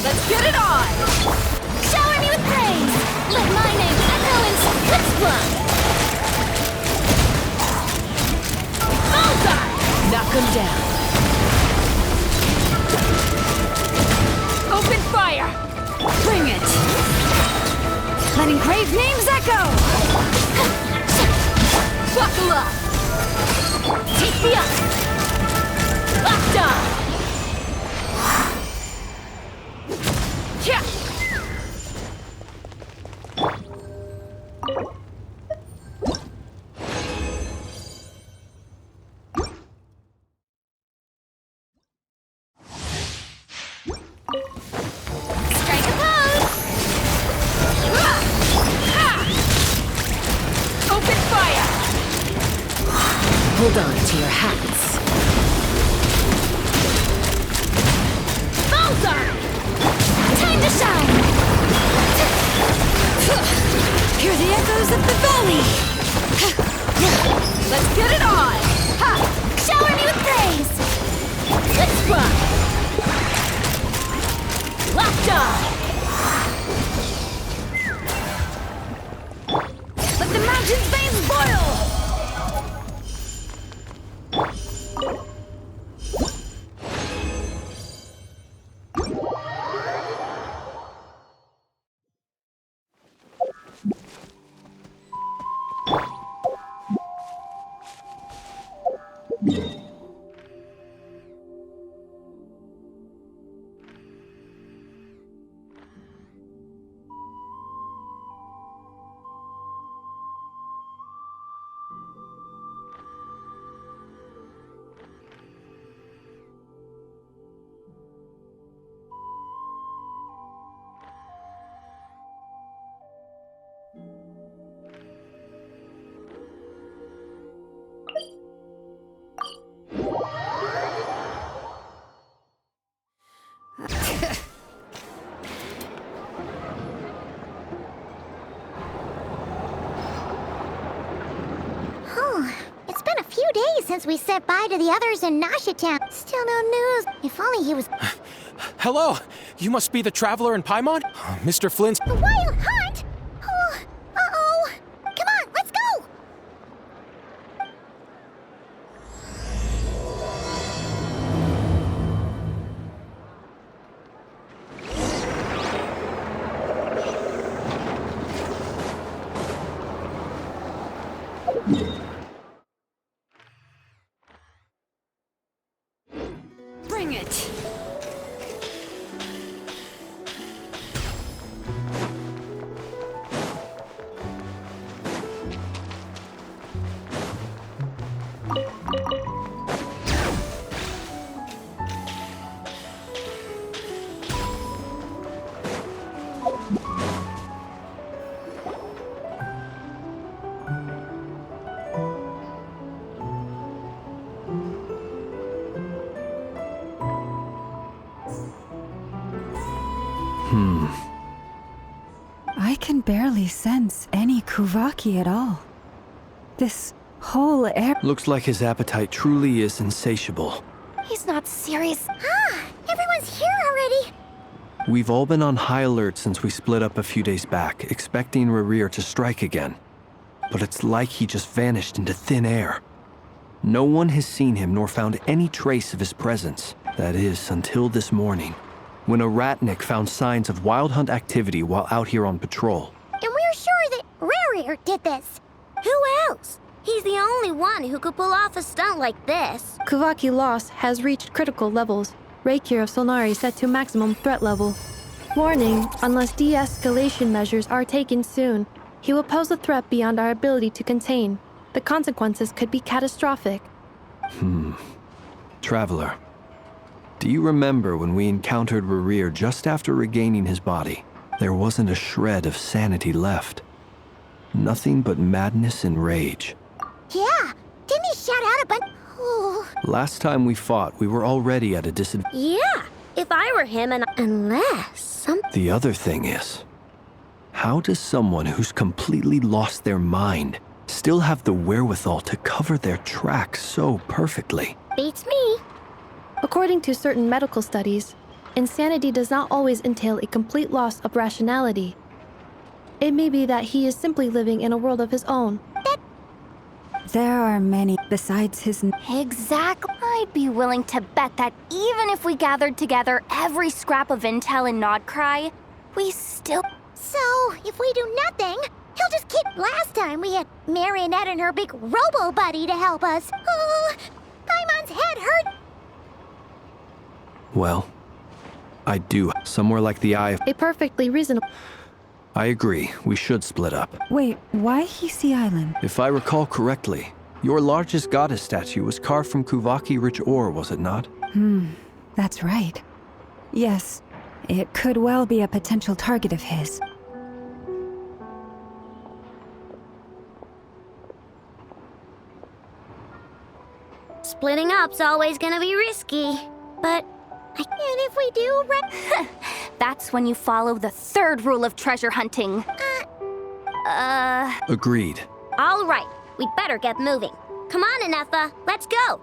Let's get it on! Shower me with praise! Let my name echo in Switzerland! Bullseye! Knock him down. Open fire! Bring it! Let engraved names echo! Buckle up! Take me up! Locked on! Yeah! Strike a pose! Open fire! Hold on to your hats. Bullseye! Time to shine! Hear the echoes of the valley! Let's get it on! Ha! Shower me with praise! Let's run! Locked on! Let the mountain's veins boil! It's been a few days since we said bye to the others in Nasha Town. Still no news. If only he was... Hello! You must be the traveler in Paimon? Mr. Flynn's... The Wild Hunt? Oh, uh-oh. Come on, let's go! Bring it! I can barely sense any Kuvaki at all. This whole air... Looks like his appetite truly is insatiable. He's not serious. Ah, everyone's here already. We've all been on high alert since we split up a few days back, expecting Rerir to strike again. But it's like he just vanished into thin air. No one has seen him nor found any trace of his presence. That is, until this morning, when a ratnik found signs of wild hunt activity while out here on patrol. And we're sure that Rerir did this. Who else? He's the only one who could pull off a stunt like this. Kuvaki loss has reached critical levels. Reikir of Solnari set to maximum threat level. Warning, unless de-escalation measures are taken soon, he will pose a threat beyond our ability to contain. The consequences could be catastrophic. Traveler, do you remember when we encountered Rerir just after regaining his body? There wasn't a shred of sanity left. Nothing but madness and rage. Yeah, didn't he shout out a bunch? Ooh. Last time we fought, we were already at a disadvantage. Yeah, if I were him and unless some... The other thing is, how does someone who's completely lost their mind still have the wherewithal to cover their tracks so perfectly? Beats me. According to certain medical studies, insanity does not always entail a complete loss of rationality. It may be that he is simply living in a world of his own. There are many besides his. Exactly. I'd be willing to bet that even if we gathered together every scrap of intel in Nodcry, we still... So, if we do nothing, he'll just keep... Last time we had Marionette and her big robo-buddy to help us. Oh, Paimon's head hurt. Well, I do. Somewhere like the Eye of... A perfectly reasonable... I agree, we should split up. Wait, why Hisi Island? If I recall correctly, your largest goddess statue was carved from Kuvaki rich ore, was it not? That's right. Yes, it could well be a potential target of his. Splitting up's always gonna be risky, but... And if we do, That's when you follow the third rule of treasure hunting. Agreed. All right, we'd better get moving. Come on, Anetha, let's go.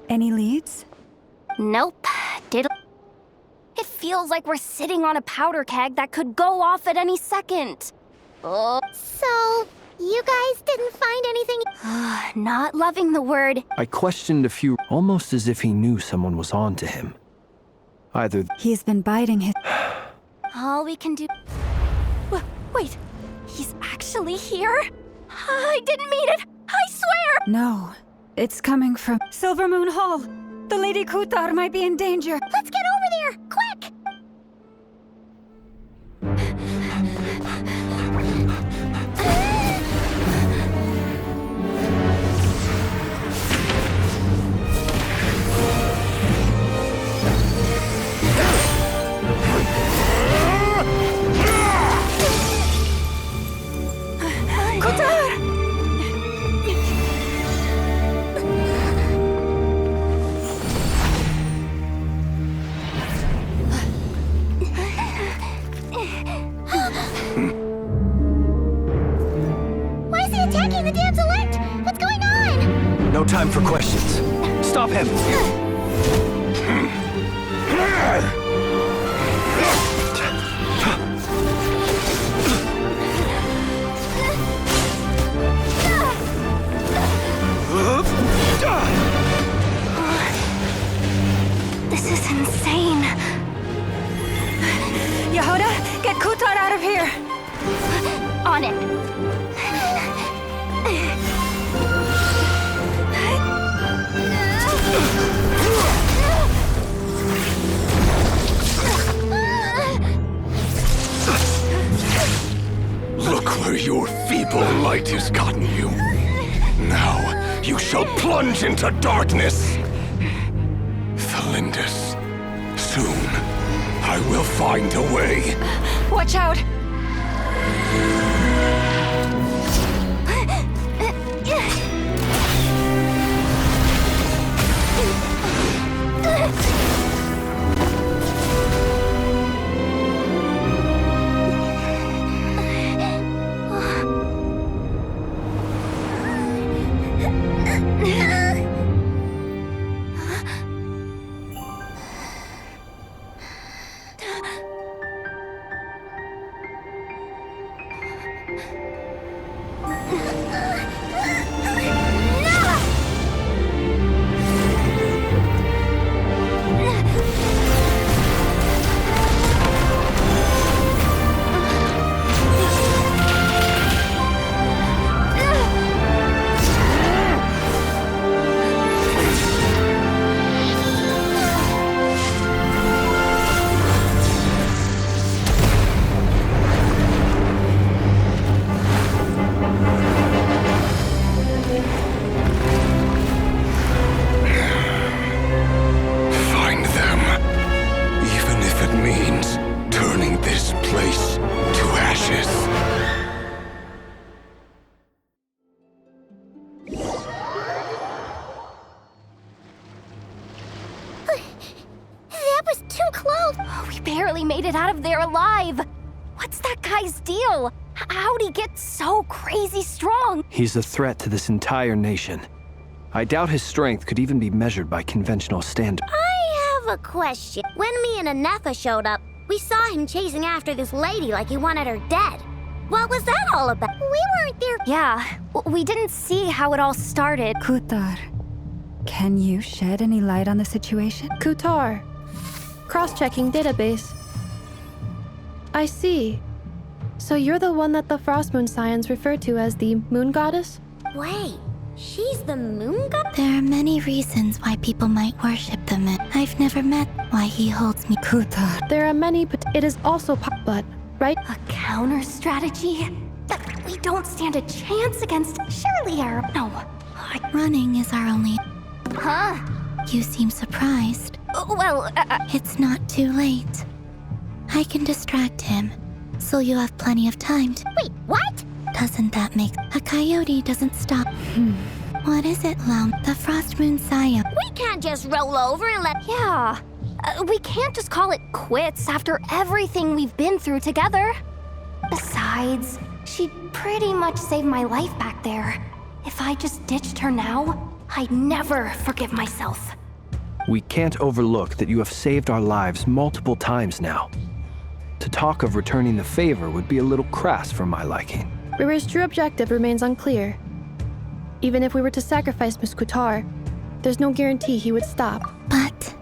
Any leads? Nope. It feels like we're sitting on a powder keg that could go off at any second. Oh. So, you guys didn't find anything? Not loving the word. I questioned a few, almost as if he knew someone was on to him. Either... He's been biding his... All we can do... Wait, he's actually here? I didn't mean it, I swear! No, it's coming from Silver Moon Hall. The Lady Kutar might be in danger. Let's get over there, quick! No time for questions. Stop him! This is insane. Yehoda, get Kutar out of here! On it. purple light has gotten you. Now you shall plunge into darkness. Felindus, soon I will find a way. Watch out! Find them, even if it means turning this place to ashes. That was too close. We barely made it out of there alive. What's that guy's deal? How'd he get so crazy strong? He's a threat to this entire nation. I doubt his strength could even be measured by conventional standards. I have a question. When me and Anefa showed up, we saw him chasing after this lady like he wanted her dead. What was that all about? We weren't there. Yeah, we didn't see how it all started. Kutar, can you shed any light on the situation? Kutar. Cross-checking database. I see. So you're the one that the Frost Moon Scions refer to as the Moon Goddess? Wait, she's the moon god? There are many reasons why people might worship the moon. I've never met why he holds me. Kutar, There are many, but it is also but, right? A counter strategy? That we don't stand a chance against. Surely our... No. Running is our only... Huh? You seem surprised. Well, It's not too late. I can distract him, so you have plenty of time to... Wait, what? Doesn't that make... A coyote doesn't stop. What is it, Lum? The Frost Moon Scion. We can't just roll over and let... yeah. We can't just call it quits after everything we've been through together. Besides, she'd pretty much saved my life back there. If I just ditched her now, I'd never forgive myself. We can't overlook that you have saved our lives multiple times now. To talk of returning the favor would be a little crass for my liking. River's true objective remains unclear. Even if we were to sacrifice Miss Kutar, there's no guarantee he would stop. But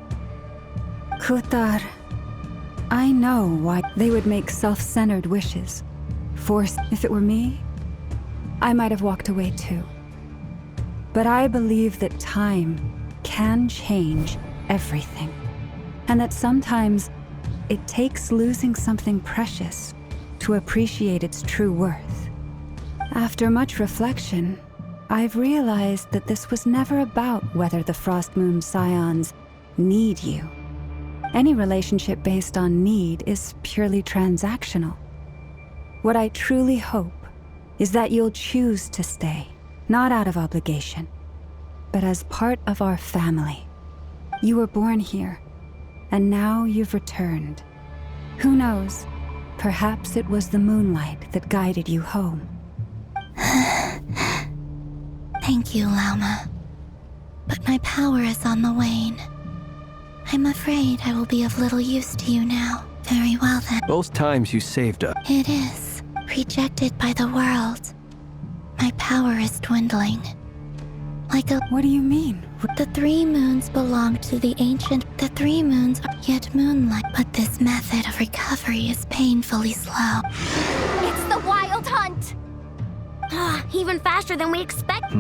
Kutar, I know why they would make self-centered wishes. If it were me, I might have walked away too. But I believe that time can change everything. And that sometimes it takes losing something precious to appreciate its true worth. After much reflection, I've realized that this was never about whether the Frost Moon Scions need you. Any relationship based on need is purely transactional. What I truly hope is that you'll choose to stay, not out of obligation, but as part of our family. You were born here, and now you've returned. Who knows? Perhaps it was the moonlight that guided you home. thank you, Lauma. But my power is on the wane. I'm afraid I will be of little use to you now. Very well then. Both times you saved us. It is. Rejected by the world. My power is dwindling. Like a... What do you mean? The 3 moons belong to the ancient... The 3 moons are yet moonlight. But this method of recovery is painfully slow. It's the Wild Hunt! Even faster than we expect.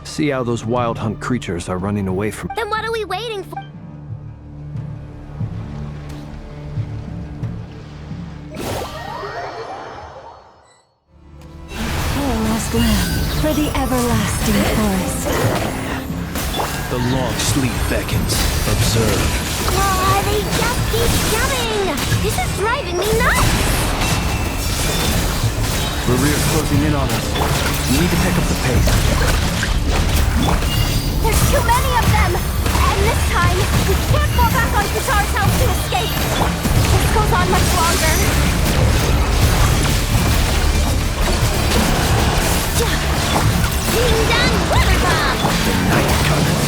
See how those wild hunt creatures are running away from... Then what are we waiting for? last land, for the everlasting forest. The long sleep beckons. Observe. Oh, they just keep coming! This is driving me nuts! Rerear's closing in on us. We need to pick up the pace. There's too many of them! And this time, we can't fall back on Qatar's house to escape! This goes on much longer. Ding dong, water bomb! The night cometh.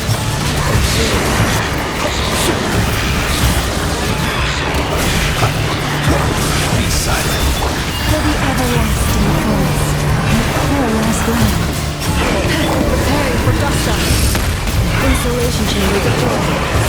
Be silent. For the everlasting forest, her last land. Preparing for dust up. Installation chamber deployed.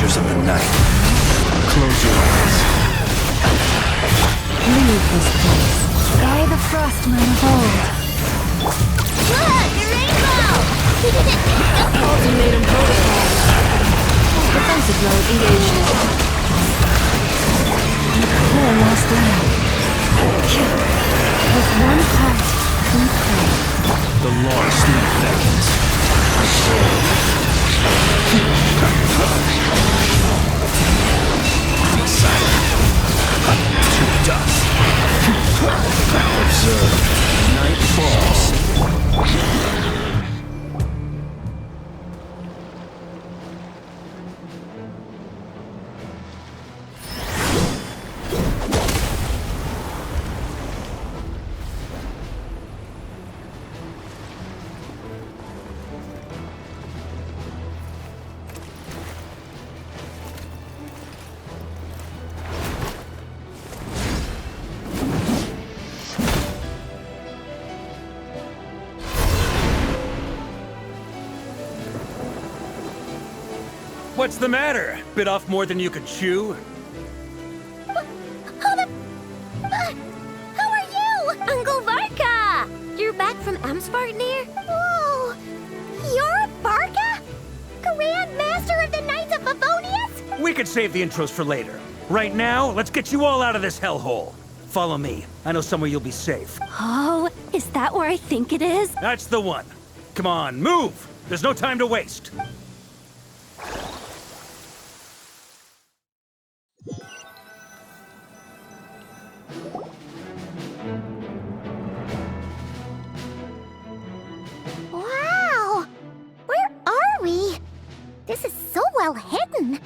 masters of the night. Close your eyes. Leave this place. By the frostmen of old. Look, a rainbow! Ultimatum protocol. Defensive mode engaged. Poor lost land. With one heart, we pray. The long sleep beckons. Be silent. To dust. Observe. Night falls. What's the matter? Bit off more than you could chew? Who are you? Uncle Varka! You're back from Amsvartnir? Whoa! You're Barca? Grand Master of the Knights of Favonius? We could save the intros for later. Right now, let's get you all out of this hellhole. Follow me. I know somewhere you'll be safe. Oh, is that where I think it is? That's the one. Come on, move! There's no time to waste. Wow! Where are we? This is so well hidden.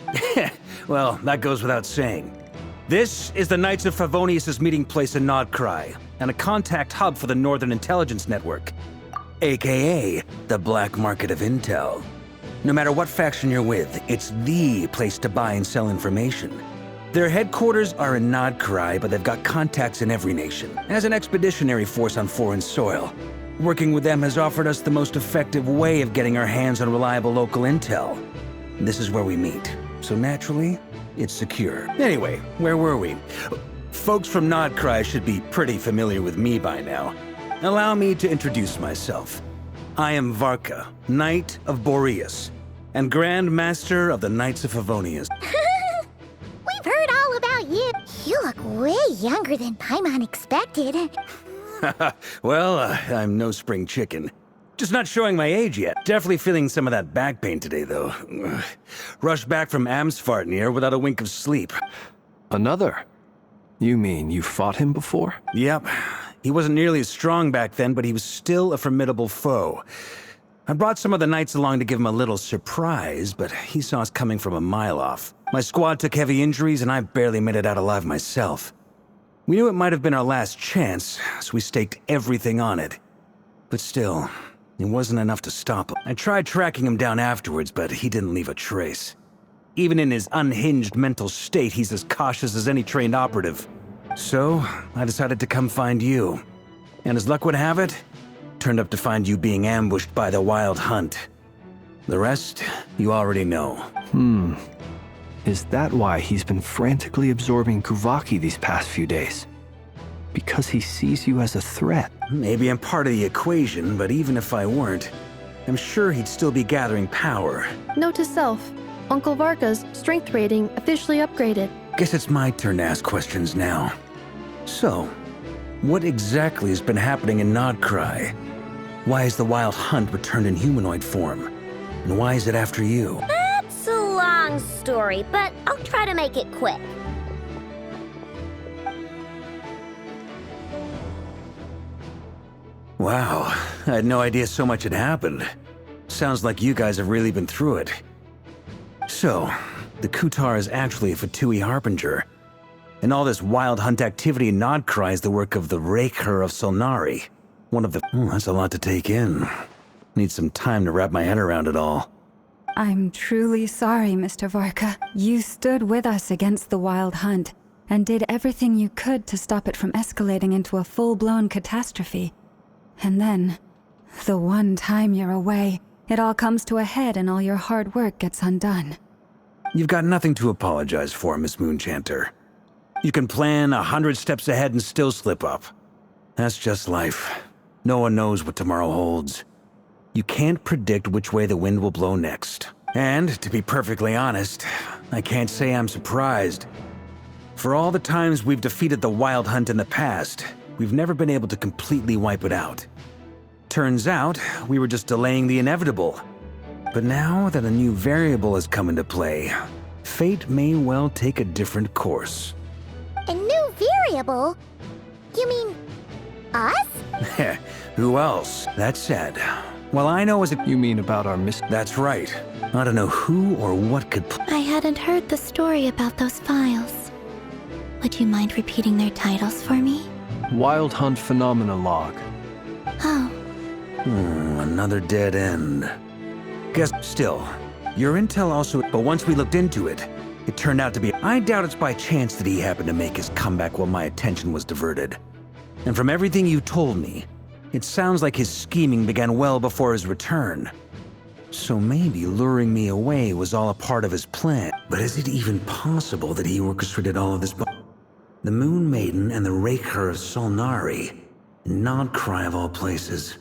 Well, that goes without saying. This is the Knights of Favonius' meeting place in Nodcry, and a contact hub for the Northern Intelligence Network, aka the Black Market of Intel. No matter what faction you're with, it's the place to buy and sell information. Their headquarters are in Nodcry, but they've got contacts in every nation, as an expeditionary force on foreign soil. Working with them has offered us the most effective way of getting our hands on reliable local intel. This is where we meet, so naturally, it's secure. Anyway, where were we? Folks from Nodcry should be pretty familiar with me by now. Allow me to introduce myself. I am Varka, Knight of Boreas, and Grand Master of the Knights of Favonius. We've heard all about you. You look way younger than Paimon expected. Well, I'm no spring chicken. Just not showing my age yet. Definitely feeling some of that back pain today, though. Rushed back from Amsvartnir without a wink of sleep. Another? You mean you fought him before? Yep. He wasn't nearly as strong back then, but he was still a formidable foe. I brought some of the knights along to give him a little surprise, but he saw us coming from a mile off. My squad took heavy injuries, and I barely made it out alive myself. We knew it might have been our last chance, so we staked everything on it. But still, it wasn't enough to stop him. I tried tracking him down afterwards, but he didn't leave a trace. Even in his unhinged mental state, he's as cautious as any trained operative. So, I decided to come find you. And as luck would have it, turned up to find you being ambushed by the Wild Hunt. The rest, you already know. Is that why he's been frantically absorbing Kuvaki these past few days? Because he sees you as a threat? Maybe I'm part of the equation, but even if I weren't, I'm sure he'd still be gathering power. Note to self, Uncle Varka's strength rating officially upgraded. Guess it's my turn to ask questions now. So, what exactly has been happening in Nodcry? Why is the Wild Hunt returned in humanoid form? And why is it after you? That's a long story, but I'll try to make it quick. Wow, I had no idea so much had happened. Sounds like you guys have really been through it. So, the Kutar is actually a Fatui Harbinger. And all this Wild Hunt activity in Nodcry is the work of the Raker of Solnari. One of the... that's a lot to take in. Need some time to wrap my head around it all. I'm truly sorry, Mr. Varka. You stood with us against the Wild Hunt, and did everything you could to stop it from escalating into a full-blown catastrophe. And then, the one time you're away, it all comes to a head and all your hard work gets undone. You've got nothing to apologize for, Miss Moonchanter. You can plan 100 steps ahead and still slip up. That's just life. No one knows what tomorrow holds. You can't predict which way the wind will blow next. And, to be perfectly honest, I can't say I'm surprised. For all the times we've defeated the Wild Hunt in the past, we've never been able to completely wipe it out. Turns out, we were just delaying the inevitable. But now that a new variable has come into play, fate may well take a different course. A new variable? You mean us? Who else? That said, well, I know as a— You mean about our That's right. I don't know who or what could— I hadn't heard the story about those files. Would you mind repeating their titles for me? Wild Hunt Phenomena Log. Oh, Another dead end. Guess still, your intel also— But once we looked into it, it turned out to be— I doubt it's by chance that he happened to make his comeback while my attention was diverted. And from everything you told me, it sounds like his scheming began well before his return. So maybe luring me away was all a part of his plan. But is it even possible that he orchestrated all of this? The Moon Maiden and the Raker of Solnari, Nodcry of all places.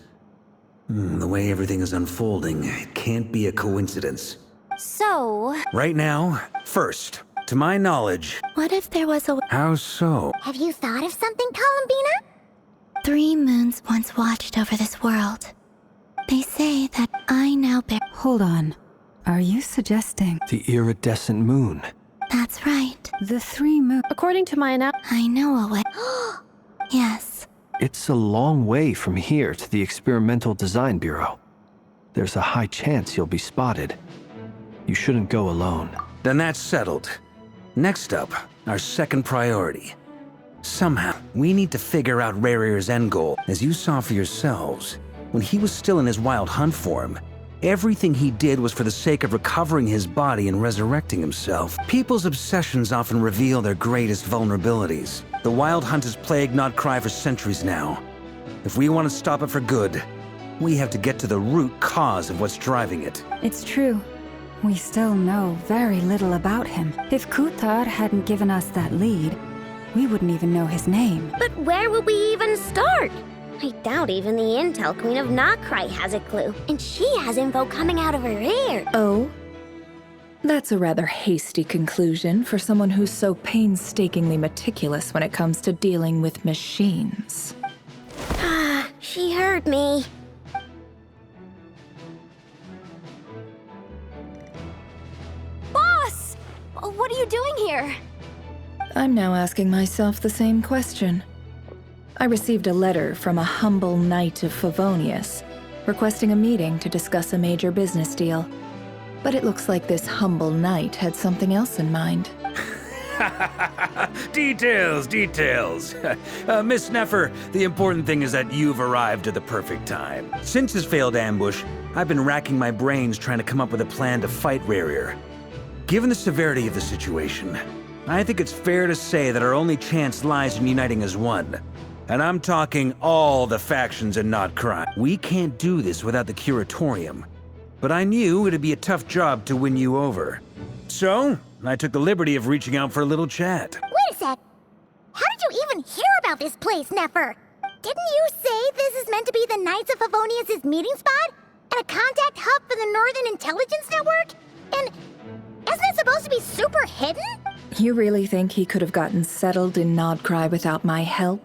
The way everything is unfolding, it can't be a coincidence. So, Right now, first, to my knowledge— what if there was a— How so? Have you thought of something, Columbina? 3 moons once watched over this world. They say that I now bear— Hold on. Are you suggesting The iridescent moon. That's right. the 3 moon? According to my I know a way. Yes. It's a long way from here to the Experimental Design Bureau. There's a high chance you'll be spotted. You shouldn't go alone. Then that's settled. Next up, our second priority. Somehow, we need to figure out Rarir's end goal. As you saw for yourselves, when he was still in his Wild Hunt form, everything he did was for the sake of recovering his body and resurrecting himself. People's obsessions often reveal their greatest vulnerabilities. The Wild Hunt has plagued Nodcry for centuries now. If we want to stop it for good, we have to get to the root cause of what's driving it. It's true. We still know very little about him. If Kutar hadn't given us that lead, we wouldn't even know his name. but where would we even start? I doubt even the Intel Queen of Nodcry has a clue. And she has info coming out of her ear. Oh? That's a rather hasty conclusion for someone who's so painstakingly meticulous when it comes to dealing with machines. Ah, she heard me. Boss! What are you doing here? I'm now asking myself the same question. I received a letter from a humble knight of Favonius, requesting a meeting to discuss a major business deal. But it looks like this humble knight had something else in mind. Details. Miss Neffer, the important thing is that you've arrived at the perfect time. Since his failed ambush, I've been racking my brains trying to come up with a plan to fight Rarir. Given the severity of the situation, I think it's fair to say that our only chance lies in uniting as one. And I'm talking all the factions in Nodcry. We can't do this without the Curatorium. But I knew it'd be a tough job to win you over. So, I took the liberty of reaching out for a little chat. Wait a sec. How did you even hear about this place, Neffer? Didn't you say this is meant to be the Knights of Favonius' meeting spot? And a contact hub for the Northern Intelligence Network? And isn't it supposed to be super hidden? You really think he could have gotten settled in Nodcry without my help?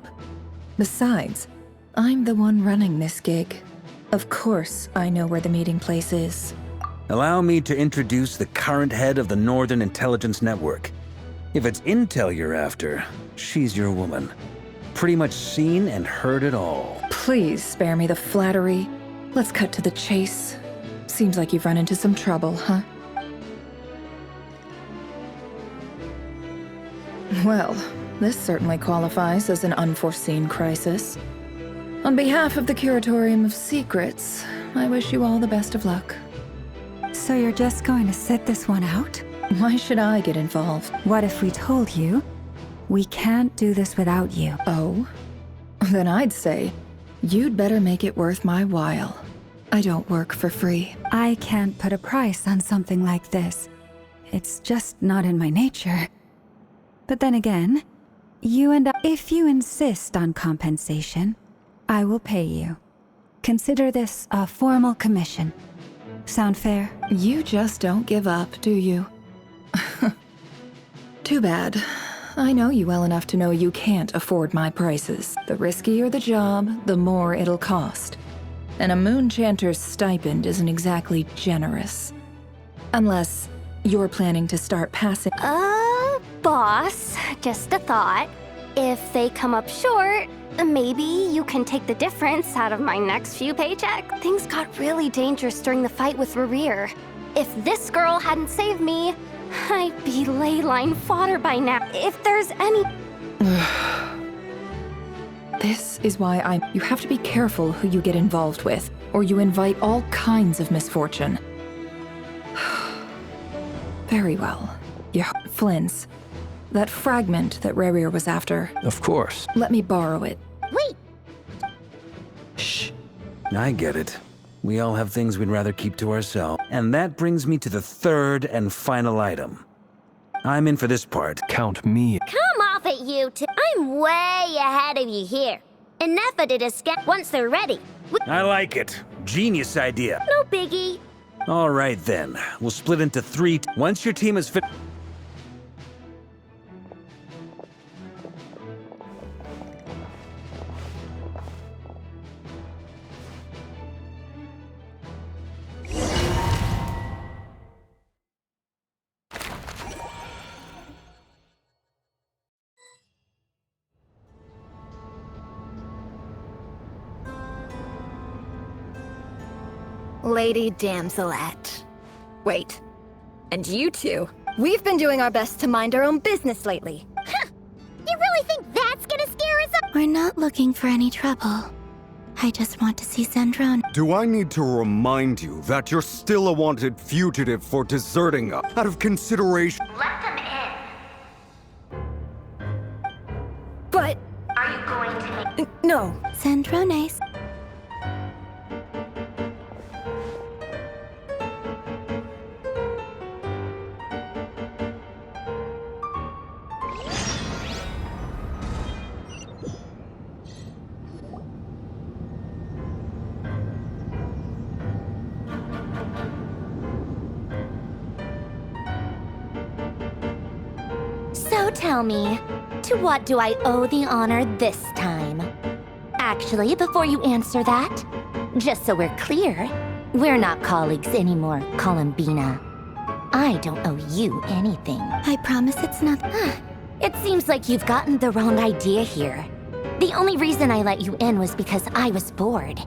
Besides, I'm the one running this gig. Of course I know where the meeting place is. Allow me to introduce the current head of the Northern Intelligence Network. If it's intel you're after, she's your woman. Pretty much seen and heard it all. Please spare me the flattery. Let's cut to the chase. Seems like you've run into some trouble, huh? Well, this certainly qualifies as an unforeseen crisis. On behalf of the Curatorium of Secrets, I wish you all the best of luck. So you're just going to sit this one out? Why should I get involved? What if we told you we can't do this without you? Oh? Then I'd say, you'd better make it worth my while. I don't work for free. I can't put a price on something like this. It's just not in my nature. But then again, you and I, if you insist on compensation, I will pay you. Consider this a formal commission. Sound fair? You just don't give up, do you? Too bad. I know you well enough to know you can't afford my prices. The riskier the job, the more it'll cost. And a moon chanter's stipend isn't exactly generous. Unless you're planning to start passing. Boss, just a thought. If they come up short, maybe you can take the difference out of my next few paychecks. Things got really dangerous during the fight with Rerir. If this girl hadn't saved me, I'd be ley line fodder by now. If there's any... This is why you have to be careful who you get involved with, or you invite all kinds of misfortune. Very well. Yeah, Flynn's. That fragment that Rerir was after. Of course. Let me borrow it. Wait! Shh. I get it. We all have things we'd rather keep to ourselves. And that brings me to the third and final item. I'm in for this part. Count me. Come off it, you two. I'm way ahead of you here. Enough to discuss once they're ready. I like it. Genius idea. No biggie. All right then. We'll split into three. Once your team is fit... Lady Damselette. Wait. And you two? We've been doing our best to mind our own business lately. You really think that's gonna scare us up? We're not looking for any trouble. I just want to see Zendrone. Do I need to remind you that you're still a wanted fugitive for deserting us out of consideration? Let them in. But... Are you going to make... No. Zendrone's. So tell me, to what do I owe the honor this time? Actually, before you answer that, just so we're clear, we're not colleagues anymore, Columbina. I don't owe you anything. I promise it's not. It seems like you've gotten the wrong idea here. The only reason I let you in was because I was bored.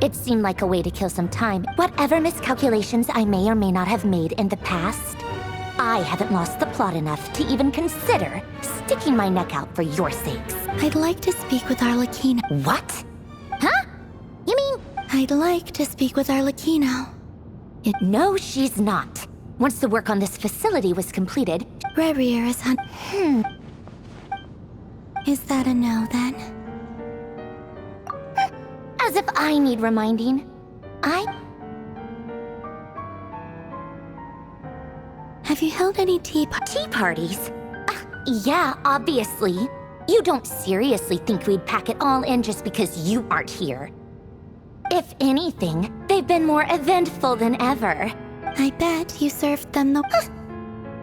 It seemed like a way to kill some time. Whatever miscalculations I may or may not have made in the past, I haven't lost the plot enough to even consider sticking my neck out for your sakes. I'd like to speak with Arlecchino. What? Huh? You mean... I'd like to speak with Arlecchino. No, she's not. Once the work on this facility was completed... Rerir is on... Is that a no, then? As if I need reminding. Have you held any tea parties? Yeah, obviously. You don't seriously think we'd pack it all in just because you aren't here. If anything, they've been more eventful than ever. I bet you served them the...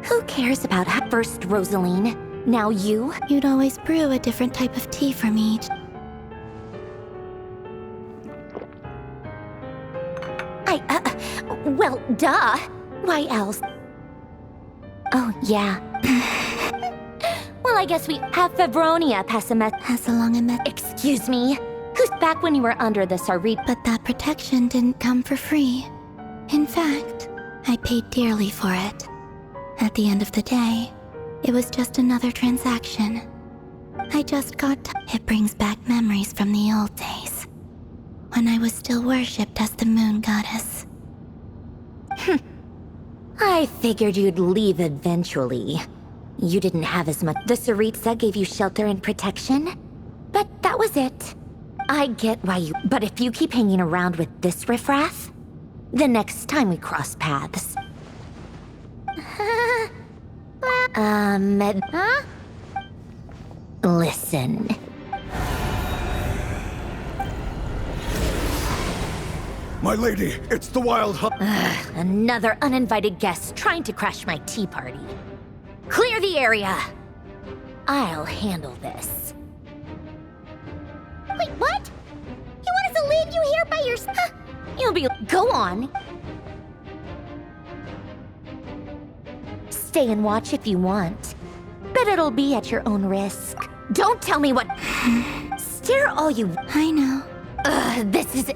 Who cares about first Rosaline? Now you? You'd always brew a different type of tea for me. Well, duh. Why else? Oh, yeah. Well, I guess we have Febronia pass along a met. Excuse me? Who's back when you were under the Sarit? But that protection didn't come for free. In fact, I paid dearly for it. At the end of the day, it was just another transaction. I just got It brings back memories from the old days, when I was still worshipped as the moon goddess. I figured you'd leave eventually. You didn't have as much. The Saritsa gave you shelter and protection, but that was it. I get why you... But if you keep hanging around with this riffraff, the next time we cross paths... Huh? Listen. My lady, it's the Wild Hunt. Another uninvited guest trying to crash my tea party. Clear the area. I'll handle this. Wait, what? You want us to leave you here by yourself? You'll be... Go on. Stay and watch if you want. But it'll be at your own risk. Don't tell me what... Stare all you... I know. This is...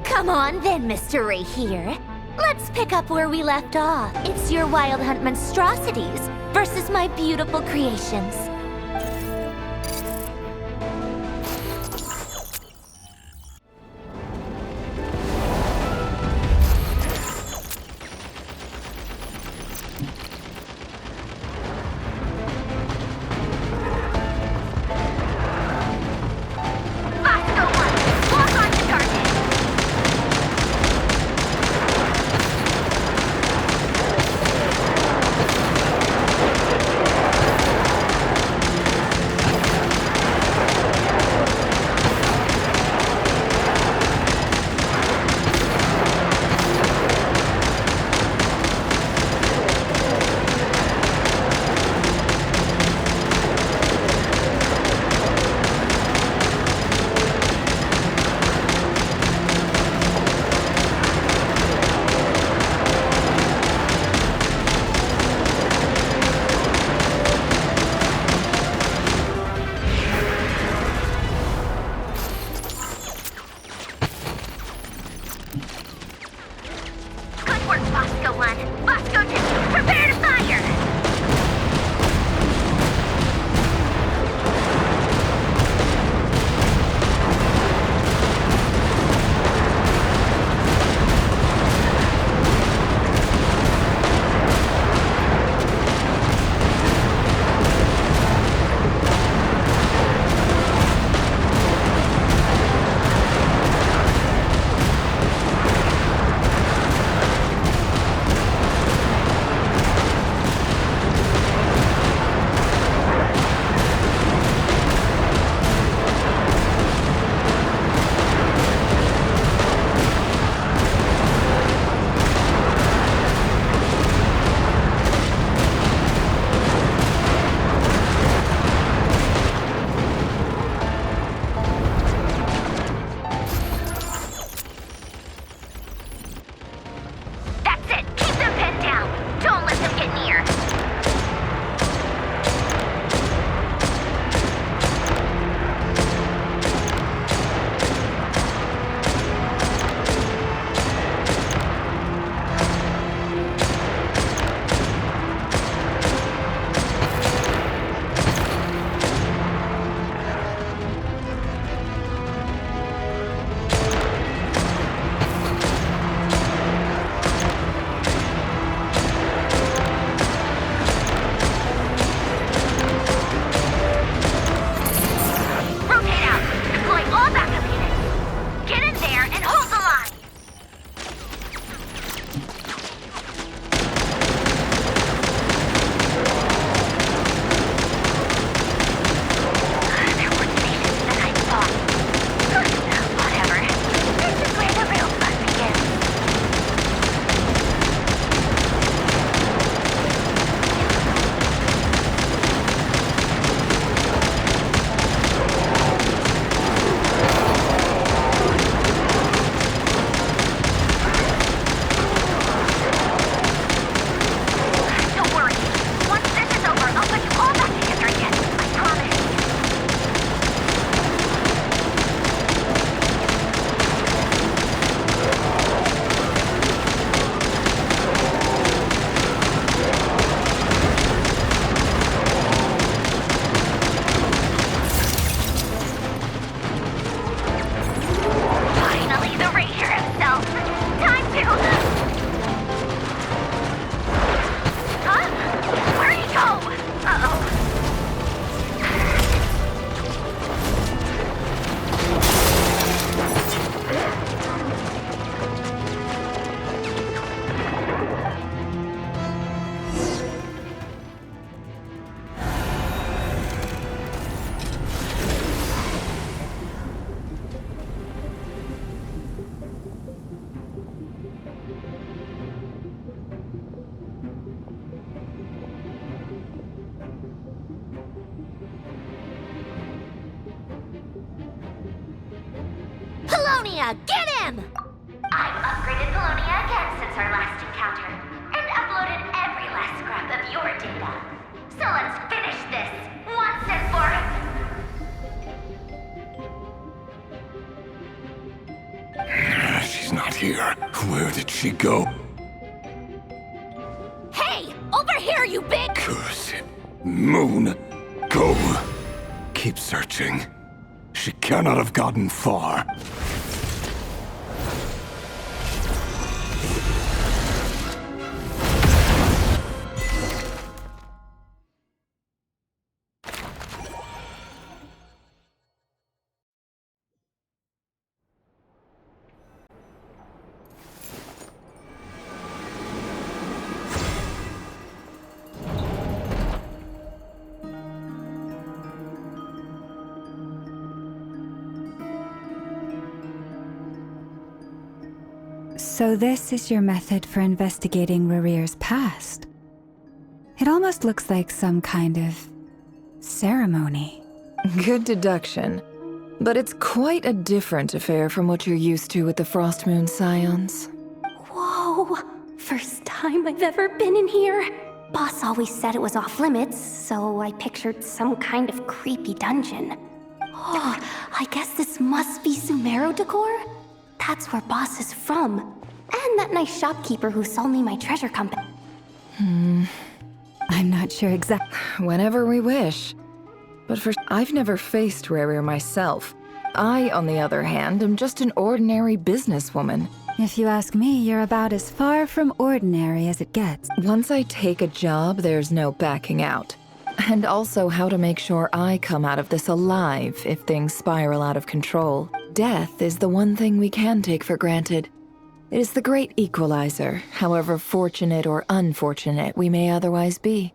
Come on then, Mr. Ray here. Let's pick up where we left off. It's your Wild Hunt monstrosities versus my beautiful creations. Polonia, get him! I've upgraded Polonia again since our last encounter, and uploaded every last scrap of your data. So let's finish this, once and for all. She's not here. Where did she go? Hey, over here, you big... Curse it. Moon, go. Keep searching. She cannot have gotten far. So this is your method for investigating Rarir's past? It almost looks like some kind of ceremony. Good deduction. But it's quite a different affair from what you're used to with the Frost Moon Scions. Whoa! First time I've ever been in here. Boss always said it was off limits, so I pictured some kind of creepy dungeon. Oh, I guess this must be Sumero decor? That's where Boss is from. And that nice shopkeeper who sold me my treasure company. I'm not sure exactly. Whenever we wish. But I've never faced Rarir myself. I, on the other hand, am just an ordinary businesswoman. If you ask me, you're about as far from ordinary as it gets. Once I take a job, there's no backing out. And also how to make sure I come out of this alive if things spiral out of control. Death is the one thing we can take for granted. It is the great equalizer, however fortunate or unfortunate we may otherwise be.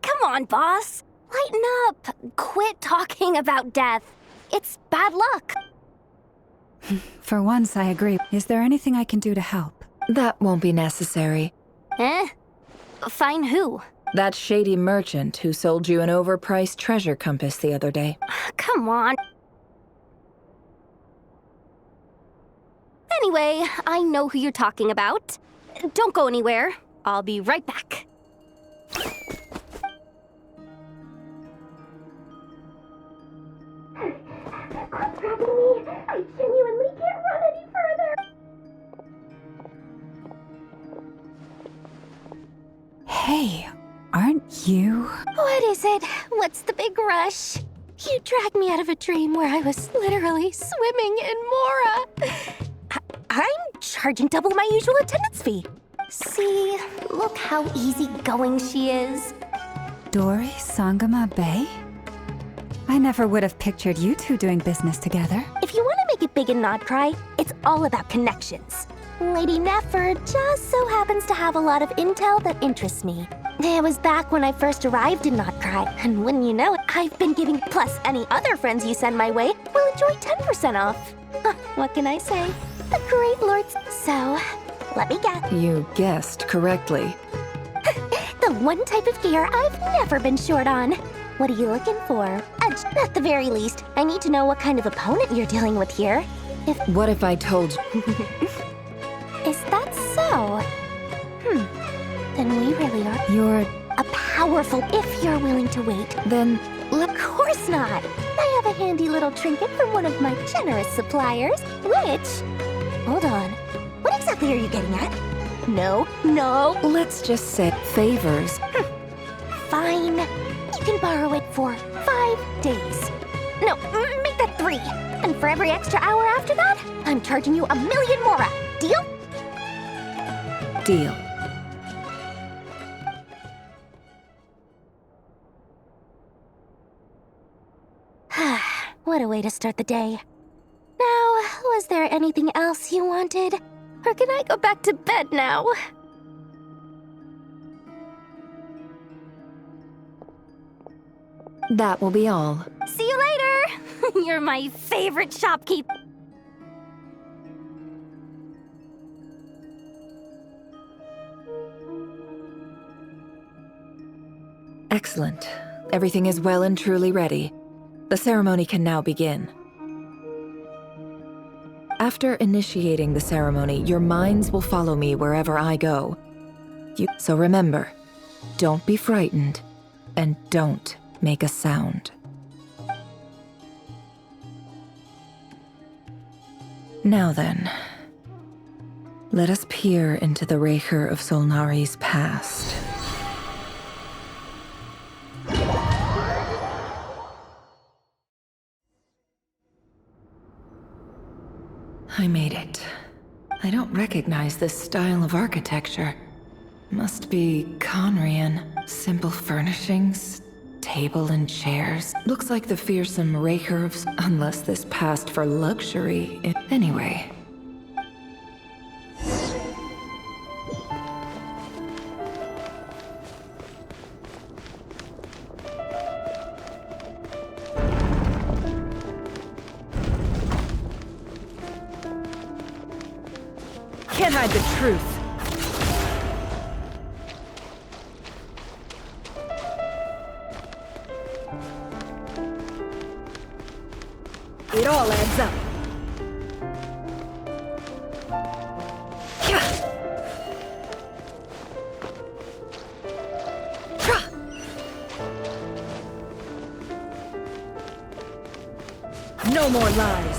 Come on, boss. Lighten up. Quit talking about death. It's bad luck. For once, I agree. Is there anything I can do to help? That won't be necessary. Find who? That shady merchant who sold you an overpriced treasure compass the other day. Come on. Anyway, I know who you're talking about. Don't go anywhere. I'll be right back. I genuinely can't run any further. Hey, aren't you? What is it? What's the big rush? You dragged me out of a dream where I was literally swimming in Mora. I'm charging double my usual attendance fee. See, look how easygoing she is. Dory Sangama Bay? I never would have pictured you two doing business together. If you want to make it big in Nodcry, it's all about connections. Lady Nefer just so happens to have a lot of intel that interests me. It was back when I first arrived in Nodcry, and wouldn't you know it, I've been giving plus any other friends you send my way will enjoy 10% off. What can I say? The great lords. So, let me guess. You guessed correctly. The one type of gear I've never been short on. What are you looking for? At the very least, I need to know what kind of opponent you're dealing with here. What if I told you? Is that so? Then we really are. You're a powerful if you're willing to wait. Then, of course not. I have a handy little trinket from one of my generous suppliers, which... Hold on. What exactly are you getting at? No. Let's just say favors. Fine. You can borrow it for 5 days. No, make that 3. And for every extra hour after that, I'm charging you 1,000,000 Mora. Deal? Deal. What a way to start the day. Now, was there anything else you wanted? Or can I go back to bed now? That will be all. See you later! You're my favorite shopkeeper. Excellent. Everything is well and truly ready. The ceremony can now begin. After initiating the ceremony, your minds will follow me wherever I go. So remember, don't be frightened, and don't make a sound. Now then, let us peer into the Raker of Solnari's past. I made it. I don't recognize this style of architecture. Must be Conrian. Simple furnishings, table and chairs. Looks like the fearsome Raker of... Unless this passed for luxury. Anyway. Can't hide the truth. It all adds up. No more lies.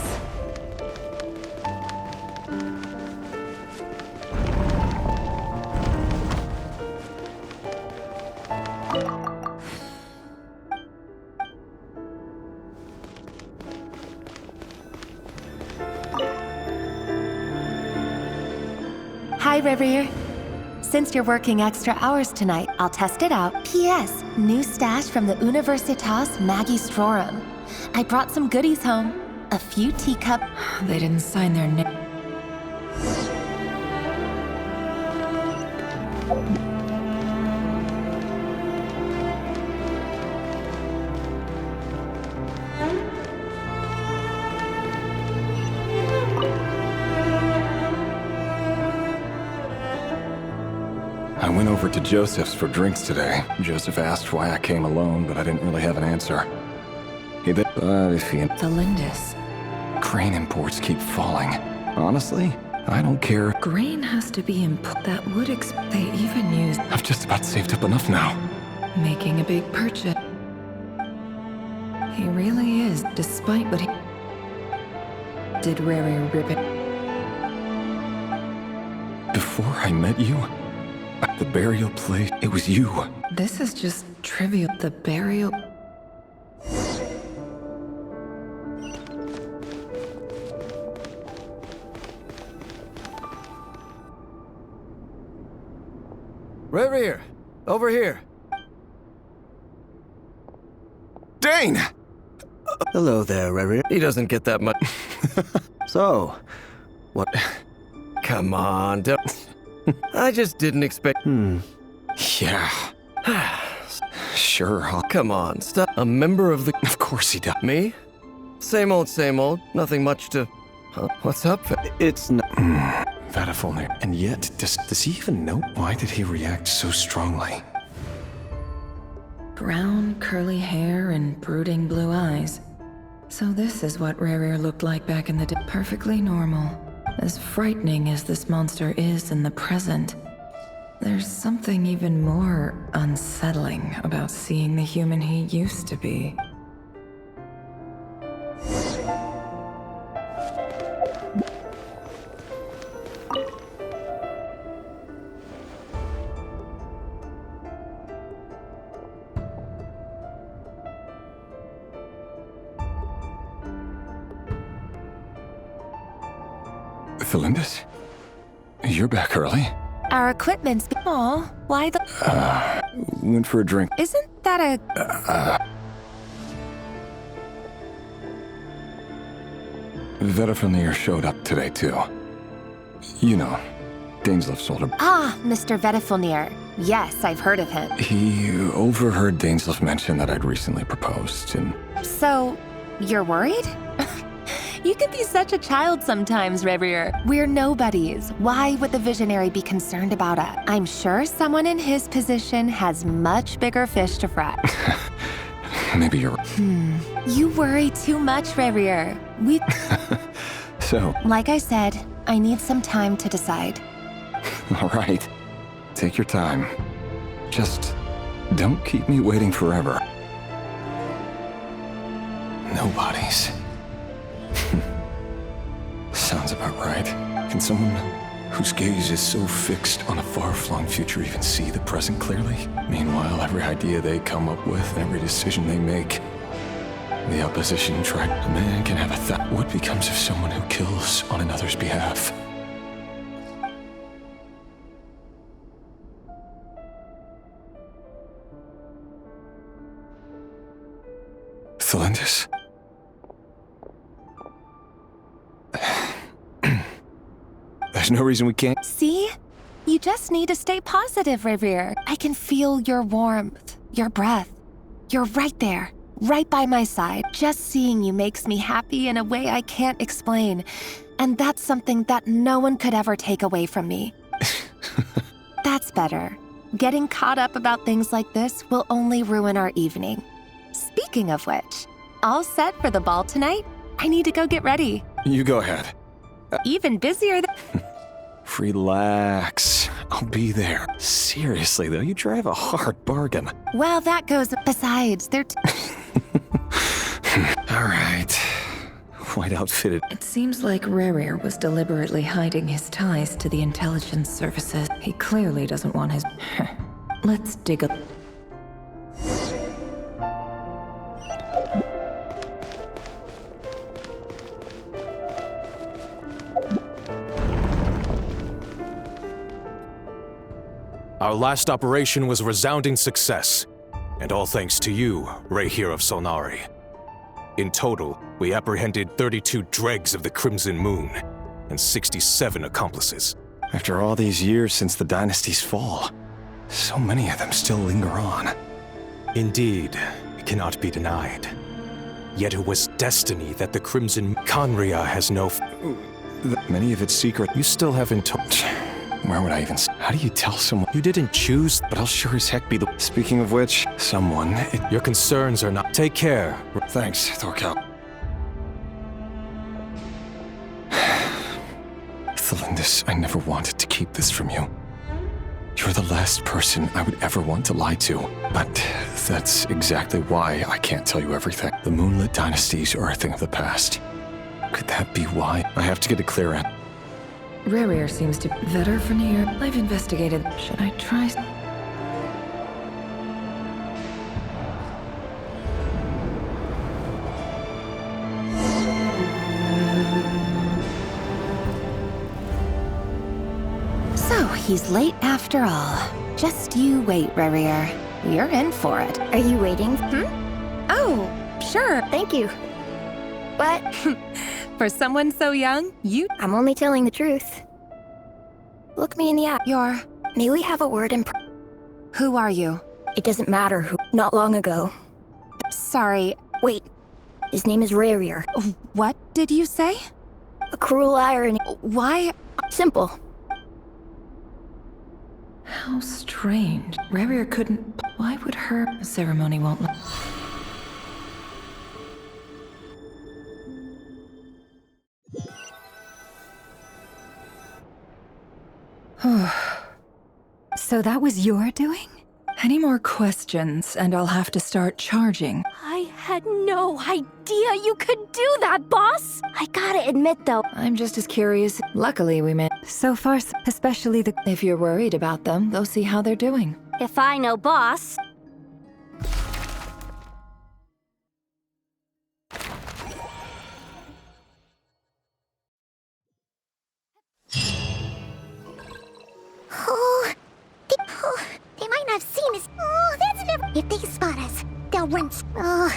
Hi, Reverie. Since you're working extra hours tonight, I'll test it out. P.S. New stash from the Universitas Magistrorum. I brought some goodies home. A few teacups. They didn't sign their name. I went over to Joseph's for drinks today. Joseph asked why I came alone, but I didn't really have an answer. He did, if he... The Lindis. Grain imports keep falling. Honestly, I don't care. Grain has to be that would they even use... I've just about saved up enough now. Making a big purchase. He really is, despite what he... Did Rary rip it? Before I met you, the burial place, it was you. This is just trivial. The burial... Reverie, over here. Dane! Hello there, Reverie. He doesn't get that much. So, what? Come on, don't... I just didn't expect... Yeah. Sure, Come on, stop. A member of the... Of course he does. Me? Same old, nothing much to... Huh? What's up? It's not... Vedifulnir. And yet, does he even know? Why did he react so strongly? Brown, curly hair and brooding blue eyes. So this is what Rarier looked like back in the day. Perfectly normal. As frightening as this monster is in the present, there's something even more unsettling about seeing the human he used to be. Felindis? You're back early? Our equipment's... Aw, why the... Went for a drink. Isn't that a... Vedifulnir showed up today, too. You know, Daneslev's older... Ah, Mr. Vedifulnir. Yes, I've heard of him. He overheard Dainslev mention that I'd recently proposed, and... So, you're worried? You can be such a child sometimes, Reverie. We're nobodies. Why would the Visionary be concerned about us? I'm sure someone in his position has much bigger fish to fry. Maybe you're... You worry too much, Reverie. So, Like I said, I need some time to decide. all right. Take your time. Just don't keep me waiting forever. No bodies. Sounds about right. Can someone whose gaze is so fixed on a far-flung future even see the present clearly? Meanwhile, every idea they come up with, every decision they make, the opposition try. A man can have a thought. What becomes of someone who kills on another's behalf? Thelindis? There's no reason we can't. See? You just need to stay positive, Revere. I can feel your warmth, your breath. You're right there, right by my side. Just seeing you makes me happy in a way I can't explain. And that's something that no one could ever take away from me. That's better. Getting caught up about things like this will only ruin our evening. Speaking of which, all set for the ball tonight? I need to go get ready. You go ahead. Even busier than... Relax. I'll be there. Seriously, though, you drive a hard bargain. Well, that goes... Besides, they're... All right. White outfitted. It seems like Rerir was deliberately hiding his ties to the intelligence services. He clearly doesn't want his... Let's dig a... Our last operation was a resounding success, and all thanks to you, Rehir of Solnari. In total, we apprehended 32 dregs of the Crimson Moon, and 67 accomplices. After all these years since the dynasty's fall, so many of them still linger on. Indeed, it cannot be denied. Yet it was destiny that the Crimson Conria has no... Many of its secret you still haven't told... Where would I even... How do you tell someone? You didn't choose, but I'll sure as heck be the... Speaking of which, someone... Your concerns are not... Take care. Thanks, Thorkel. Thelindis, I never wanted to keep this from you. You're the last person I would ever want to lie to. But that's exactly why I can't tell you everything. The Moonlit Dynasties are a thing of the past. Could that be why? I have to get a clear end. Rerir seems to... Vetter Veneer. I've investigated. Should I try... So, he's late after all. Just you wait, Rerir. You're in for it. Are you waiting? Oh, sure. Thank you. But... For someone so young, you... I'm only telling the truth. Look me in the eye. You're... May we have a word in... Who are you? It doesn't matter who. Not long ago. Sorry. Wait. His name is Rerir. What did you say? A cruel irony. Why? Simple. How strange. Rerir couldn't... Why would her... The ceremony won't... So that was your doing? Any more questions, and I'll have to start charging. I had no idea you could do that, boss! I gotta admit, though... I'm just as curious. Luckily, we met. So far, especially the... If you're worried about them, go see how they're doing. If I know boss... They might not have seen us. Oh, that's never... If they spot us, they'll run... Oh,